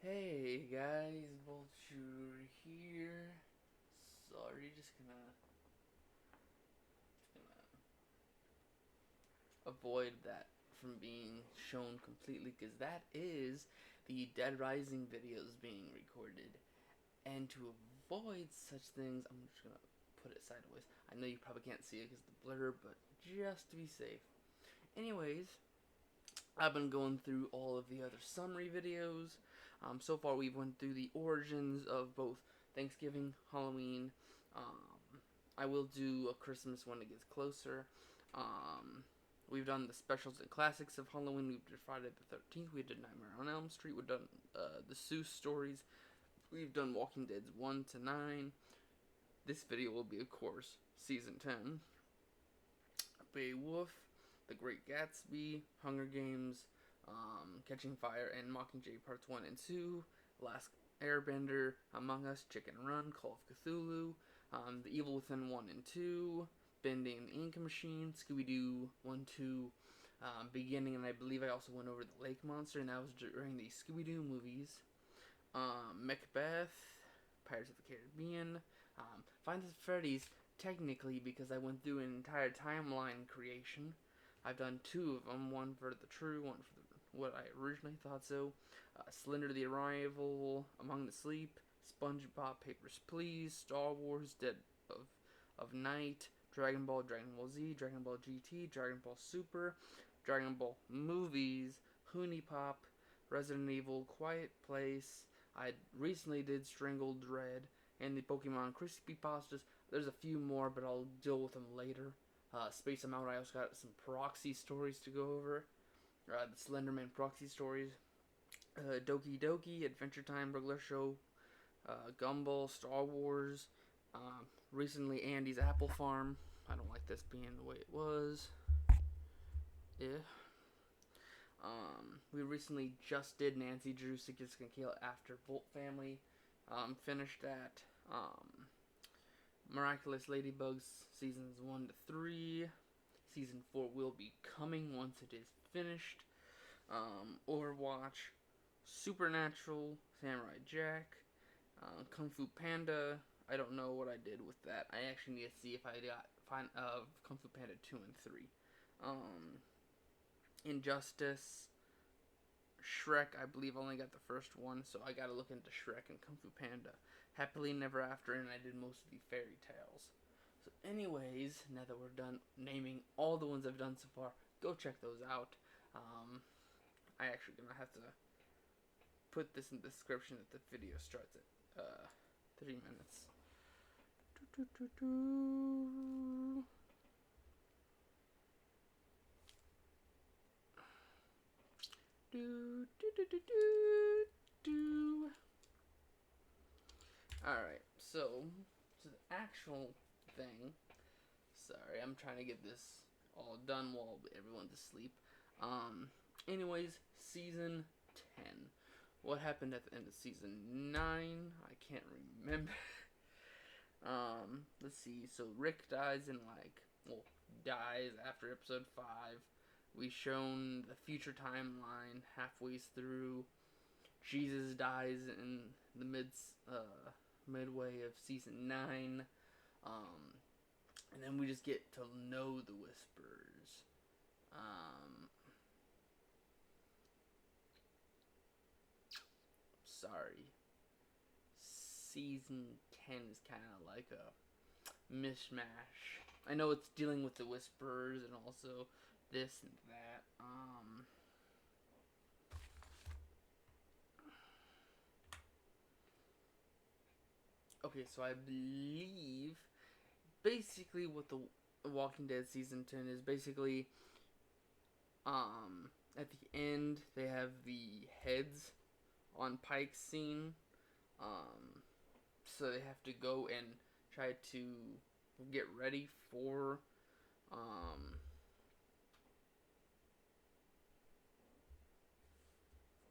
Hey guys, Vulture here. Sorry, just gonna avoid that from being shown completely because that is the Dead Rising videos being recorded. And to avoid such things, I'm just gonna put it sideways. I know you probably can't see it because of the blur, but just to be safe. Anyways, I've been going through all of the other summary videos. So far, we've went through the origins of both Thanksgiving, Halloween. I will do a Christmas when it gets closer. Um, we've done the specials and classics of Halloween. We did Friday the 13th. We did Nightmare on Elm Street. We've done the Seuss stories. We've done Walking Dead 1 to 9. This video will be, of course, Season 10. Beowulf, The Great Gatsby, Hunger Games, Catching Fire, and Mockingjay Parts 1 and 2, Last Airbender, Among Us, Chicken Run, Call of Cthulhu, The Evil Within 1 and 2, Bendy and the Ink Machine, Scooby-Doo 1, 2, Beginning, and I believe I also went over the Lake Monster, and that was during the Scooby-Doo movies. Macbeth, Pirates of the Caribbean, Find the Freddy's, technically because I went through an entire timeline creation. I've done two of them, one for the true, one for what I originally thought so. Slender the Arrival, Among the Sleep, SpongeBob Papers, Please, Star Wars, Dead of Night, Dragon Ball Z, Dragon Ball GT, Dragon Ball Super, Dragon Ball Movies, Hoonie Pop, Resident Evil, Quiet Place. I recently did Strangled Dread, and the Pokemon Crispy Pastas. There's a few more, but I'll deal with them later. Space them out. I also got some proxy stories to go over. The Slenderman proxy stories. Doki Doki, Adventure Time, Regular Show, Gumball, Star Wars. Recently, Andy's Apple Farm. I don't like this being the way it was. Yeah. We recently just did Nancy Drew Sick and Kill After Bolt Family. Finished that. Miraculous Ladybugs seasons 1 to 3. Season 4 will be coming once it is finished. Overwatch, Supernatural, Samurai Jack, Kung Fu Panda. I don't know what I did with that. I actually need to see if I got Kung Fu Panda 2 and 3. Injustice, Shrek, I believe I only got the first one, so I gotta look into Shrek and Kung Fu Panda. Happily Never After, and I did most of the fairy tales. So, anyways, now that we're done naming all the ones I've done so far, go check those out. I actually gonna have to put this in the description that the video starts at 3 minutes. Alright, so the actual thing. Sorry, I'm trying to get this all done while everyone's asleep. Anyways, season 10. What happened at the end of season 9? I can't remember. Let's see. So Rick dies in dies after episode 5. We shown the future timeline halfway through. Jesus dies in the midway of season 9. And then we just get to know the Whispers. Sorry. Season 10 is kind of like a mishmash. I know it's dealing with the Whispers and also this and that. Okay, so I believe basically what the Walking Dead season 10 is basically at the end they have the heads on Pike's scene. So they have to go and try to get ready for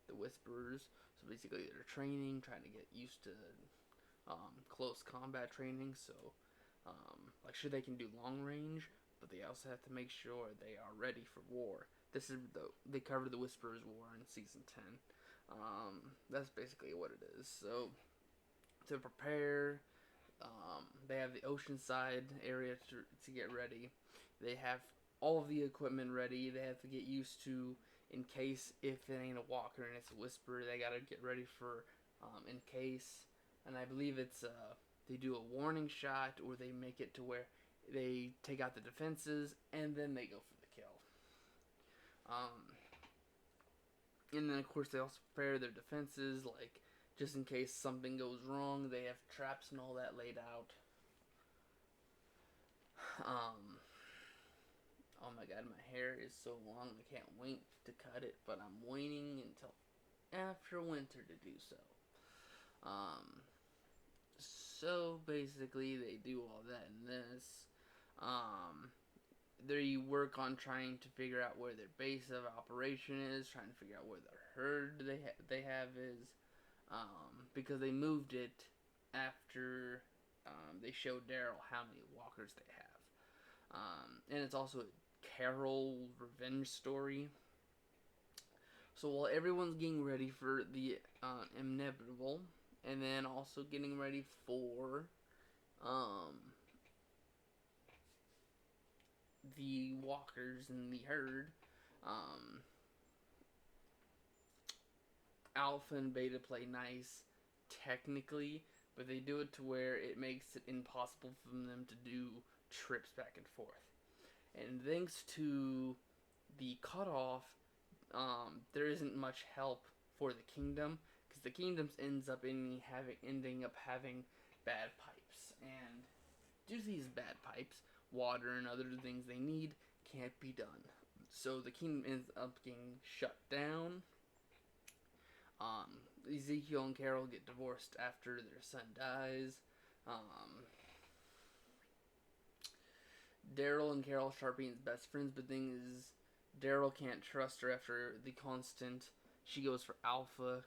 the Whisperers. So basically they're training, trying to get used to close combat training. So like sure they can do long range, but they also have to make sure they are ready for war. This is they covered the Whisperers War in season 10. That's basically what it is. So to prepare, they have the oceanside area to get ready. They have all of the equipment ready. They have to get used to, in case if it ain't a walker and it's a whisperer, they gotta get ready for in case. And I believe it's they do a warning shot, or they make it to where they take out the defenses and then they go for the kill. And then of course they also prepare their defenses, like just in case something goes wrong. They have traps and all that laid out. Um, oh my god, my hair is so long I can't wait to cut it, but I'm waiting until after winter to do so. Um, so basically they do all that in this. Um, they work on trying to figure out where their base of operation is, trying to figure out where the herd they have is, because they moved it after they showed Daryl how many walkers they have, and it's also a Carol revenge story. So while everyone's getting ready for the inevitable, and then also getting ready for um, the walkers and the herd, um, Alpha and Beta play nice technically, but they do it to where it makes it impossible for them to do trips back and forth. And thanks to the cutoff, there isn't much help for the kingdom, because the kingdoms ending up having bad pipes, and due to these bad pipes, water and other things they need can't be done. So the kingdom ends up getting shut down. Ezekiel and Carol get divorced after their son dies. Daryl and Carol start being best friends, but the thing is, Daryl can't trust her after the constant. She goes for Alpha's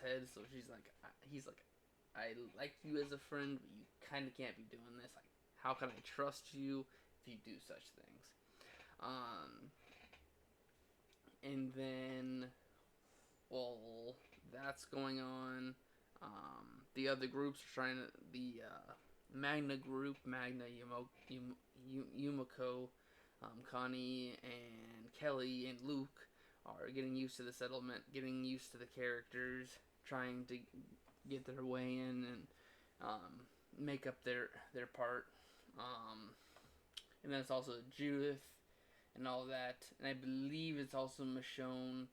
head. So he's like, I like you as a friend, but you kind of can't be doing this. Like, how can I trust you if you do such things? And then, well, that's going on. The other groups are trying to, the Magna group, Yumiko, Connie, and Kelly, and Luke are getting used to the settlement, getting used to the characters, trying to get their way in and make up their part. And then it's also Judith and all that, and I believe it's also Michonne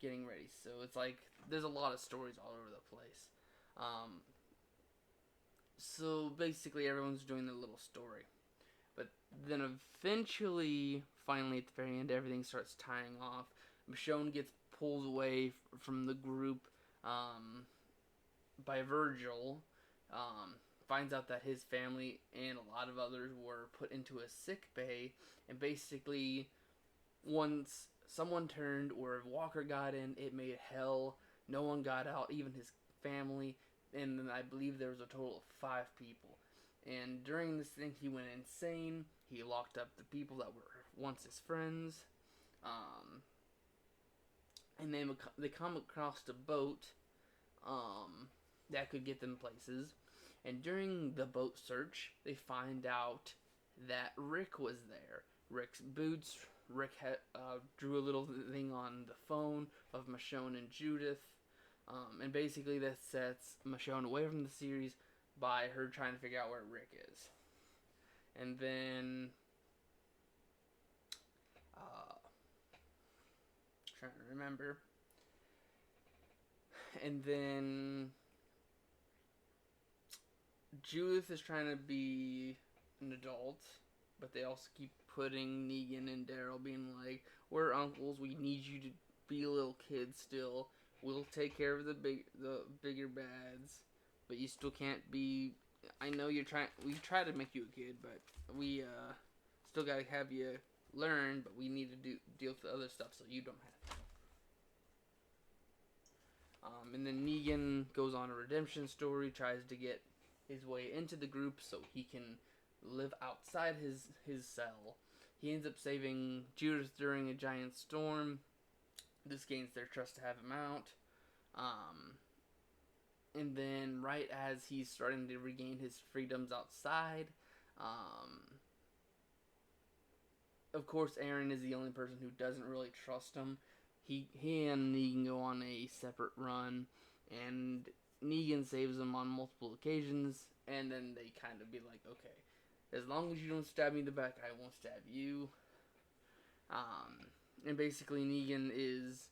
getting ready. So it's like there's a lot of stories all over the place. So basically, everyone's doing their little story, but then eventually, finally at the very end, everything starts tying off. Michonne gets pulled away from the group by Virgil. Finds out that his family and a lot of others were put into a sick bay, and basically, once someone turned or a walker got in, it made hell. No one got out, even his family, and then I believe there was a total of 5 people. And during this thing, he went insane. He locked up the people that were once his friends, and then they come across a boat that could get them places. And during the boat search, they find out that Rick was there. Rick's boots. Rick drew a little thing on the phone of Michonne and Judith. And basically that sets Michonne away from the series by her trying to figure out where Rick is. And then trying to remember. And then Judith is trying to be an adult, but they also keep putting Negan and Daryl being like, we're uncles, we need you to be little kids still. We'll take care of the bigger bads, but you still can't be. I know you're trying. We try to make you a kid, but we still gotta have you learn. But we need to deal with the other stuff, so you don't have to. And then Negan goes on a redemption story, tries to get his way into the group so he can live outside his cell. He ends up saving Judith during a giant storm. This gains their trust to have him out. And then, right as he's starting to regain his freedoms outside, um, of course, Aaron is the only person who doesn't really trust him. He and Negan go on a separate run, and Negan saves him on multiple occasions, and then they kind of be like, okay, as long as you don't stab me in the back, I won't stab you. And basically, Negan is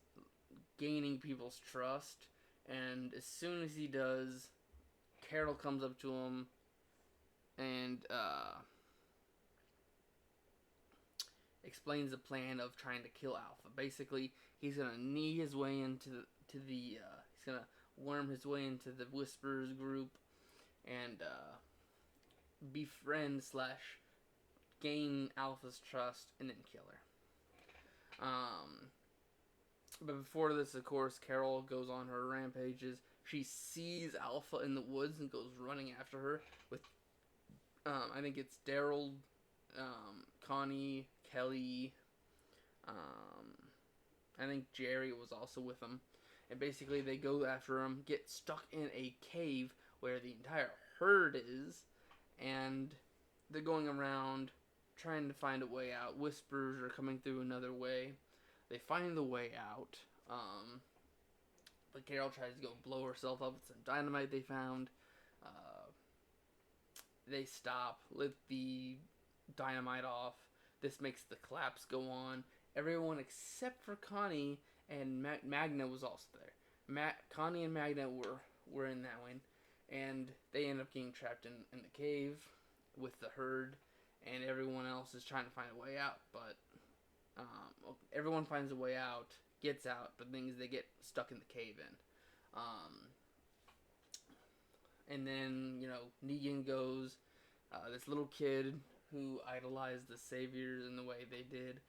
gaining people's trust, and as soon as he does, Carol comes up to him and explains the plan of trying to kill Alpha. Basically, he's gonna knee his way into he's gonna worm his way into the Whisperers group and befriend slash gain Alpha's trust and then kill her. But before this, of course, Carol goes on her rampages. She sees Alpha in the woods and goes running after her with, I think it's Daryl, Connie, Kelly, I think Jerry was also with them. And basically they go after him, get stuck in a cave where the entire herd is, and they're going around trying to find a way out. Whispers are coming through another way. They find the way out, but Carol tries to go blow herself up with some dynamite they found. They stop, lift the dynamite off. This makes the collapse go on. Everyone except for Connie and Magna was also there. Connie and Magna were in that one, and they end up getting trapped in the cave with the herd, and everyone else is trying to find a way out. But everyone finds a way out, gets out, but things they get stuck in the cave in. And then, Negan goes, this little kid who idolized the saviors in the way they did.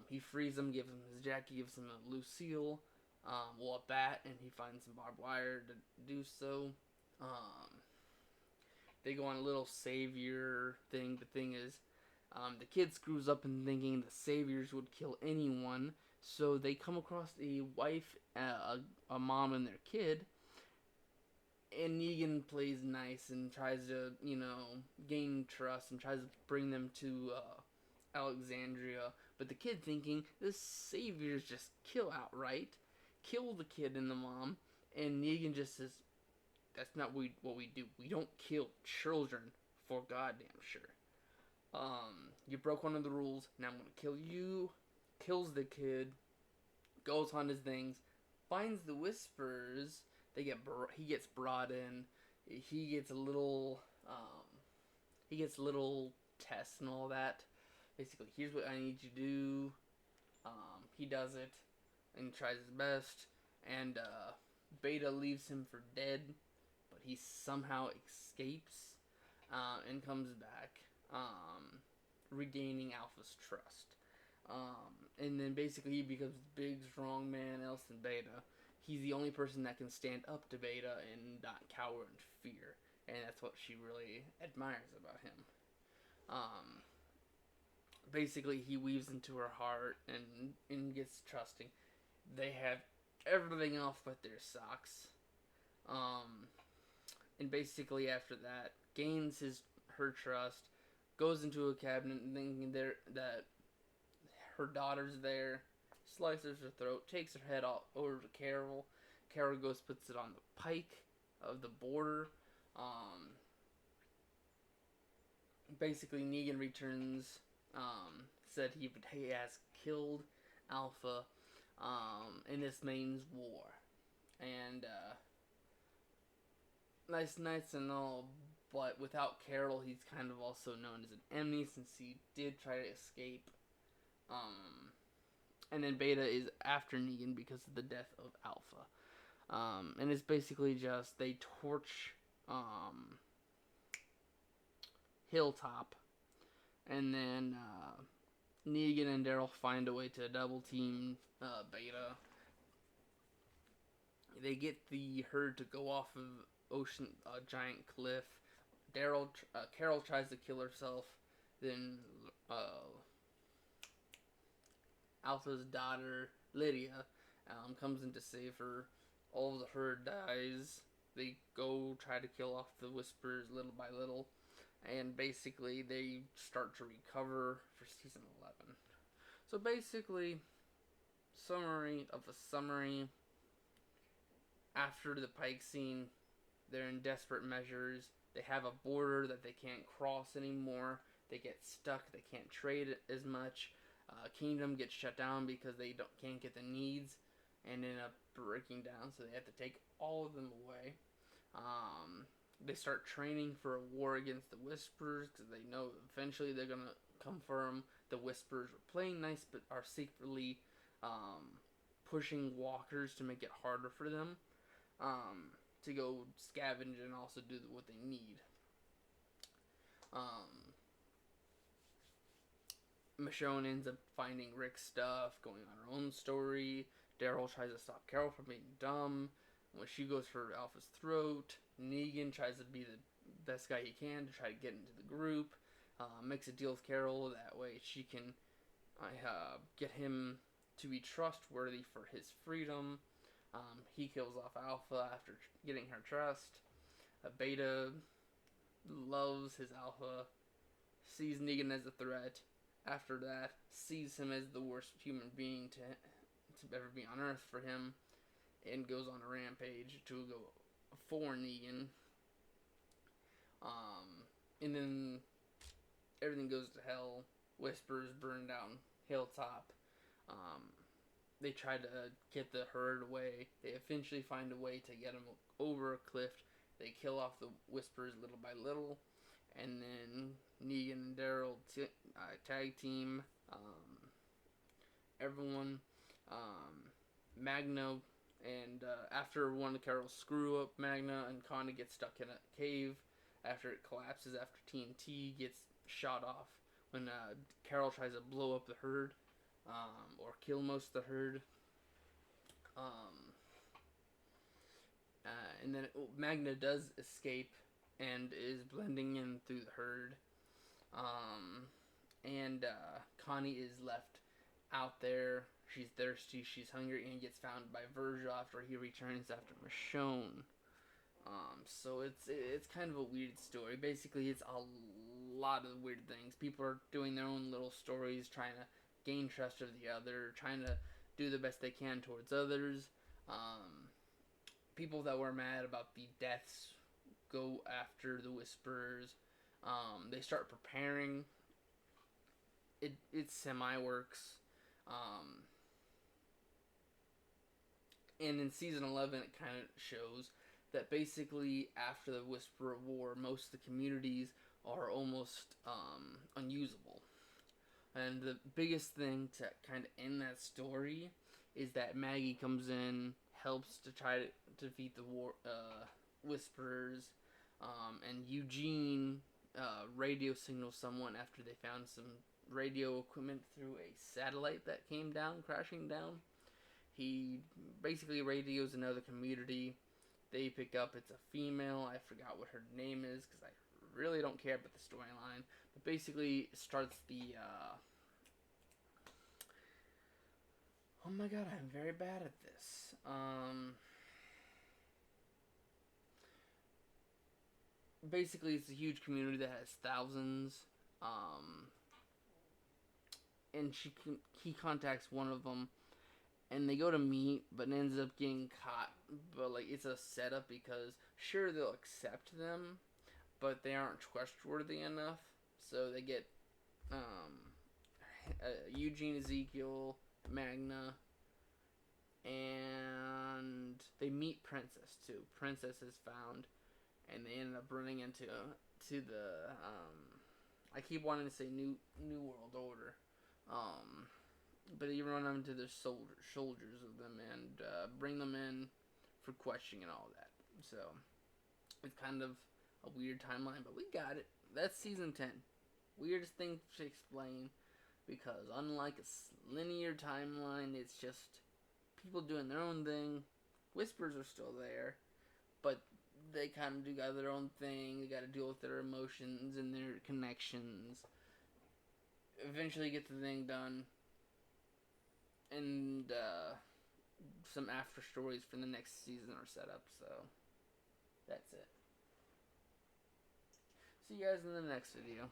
He frees him, gives him his jacket, gives him a Lucille, a bat, and he finds some barbed wire to do so. They go on a little savior thing. The thing is, the kid screws up in thinking the saviors would kill anyone, so they come across a wife, a mom, and their kid. And Negan plays nice and tries to, gain trust and tries to bring them to Alexandria. But the kid thinking the saviors just kill outright, kill the kid and the mom. And Negan just says, that's not what we do. We don't kill children for goddamn sure. You broke one of the rules. Now I'm gonna kill you. Kills the kid. Goes on his things. Finds the Whisperers. He gets brought in. He gets a little tests and all that. Basically, here's what I need you to do. He does it and tries his best. And Beta leaves him for dead, but he somehow escapes and comes back, regaining Alpha's trust. And then basically he becomes the big, strong man else than Beta. He's the only person that can stand up to Beta and not cower in fear. And that's what she really admires about him. Basically, he weaves into her heart and gets trusting. They have everything off but their socks. And basically after that, gains her trust, goes into a cabinet thinking that her daughter's there, slices her throat, takes her head off over to Carol. Carol goes, puts it on the pike of the border. Basically, Negan returns, said he has killed Alpha, and this means war. And, nice and all, but without Carol, he's kind of also known as an enemy since he did try to escape. And then Beta is after Negan because of the death of Alpha. And it's basically just they torch Hilltop, and then Negan and Daryl find a way to double team Beta. They get the herd to go off of giant cliff. Carol tries to kill herself. Then Alpha's daughter Lydia comes in to save her. All of the herd dies. They go try to kill off the Whispers little by little, and basically they start to recover for season 11. So basically, summary of a summary. After the Pike scene, they're in desperate measures. They have a border that they can't cross anymore. They get stuck. They can't trade as much. Kingdom gets shut down because they can't get the needs, and end up breaking down. So they have to take all of them away. They start training for a war against the Whispers because they know eventually they're gonna come for them. The Whispers are playing nice, but are secretly pushing walkers to make it harder for them to go scavenge and also do what they need. Michonne ends up finding Rick's stuff, going on her own story. Daryl tries to stop Carol from being dumb. When she goes for Alpha's throat, Negan tries to be the best guy he can to try to get into the group. Makes a deal with Carol, that way she can get him to be trustworthy for his freedom. He kills off Alpha after getting her trust. Beta loves his Alpha, sees Negan as a threat. After that, sees him as the worst human being to ever be on Earth for him, and goes on a rampage to go for Negan. And then everything goes to hell. Whispers burn down Hilltop. They try to get the herd away. They eventually find a way to get them over a cliff. They kill off the Whispers little by little. And then Negan and Daryl tag team. Everyone. Magna. And after one of Carol's screw up, Magna and Connie get stuck in a cave. After it collapses, after TNT gets shot off. When Carol tries to blow up the herd. Or kill most of the herd. And then Magna does escape and is blending in through the herd. And Connie is left out there. She's thirsty, she's hungry, and gets found by Virgil after he returns after Michonne. So it's kind of a weird story. Basically, it's a lot of weird things. People are doing their own little stories, trying to gain trust of the other, trying to do the best they can towards others. People that were mad about the deaths go after the Whisperers. They start preparing. It semi works. And in season 11, it kind of shows that basically after the Whisperer War, most of the communities are almost unusable. And the biggest thing to kind of end that story is that Maggie comes in, helps to try to defeat the war Whisperers, and Eugene radio signals someone after they found some radio equipment through a satellite that came down, crashing down. He basically radios another community. They pick up, it's a female. I forgot what her name is because I really don't care about the storyline. But basically, starts the. Oh my god, I'm very bad at this. Basically, it's a huge community that has thousands. And he contacts one of them, and they go to meet, but ends up getting caught. But like, it's a setup because sure they'll accept them, but they aren't trustworthy enough. So they get Eugene, Ezekiel, Magna, and they meet Princess too. Princess is found, and they end up running into the I keep wanting to say New World Order, but you run into the soldiers of them and bring them in for questioning and all that. So it's kind of a weird timeline, but we got it. That's season 10. Weirdest thing to explain, because unlike a linear timeline, it's just people doing their own thing. Whispers are still there, but they kind of do got their own thing. They got to deal with their emotions and their connections. Eventually get the thing done. And some after stories for the next season are set up. So that's it. See you guys in the next video.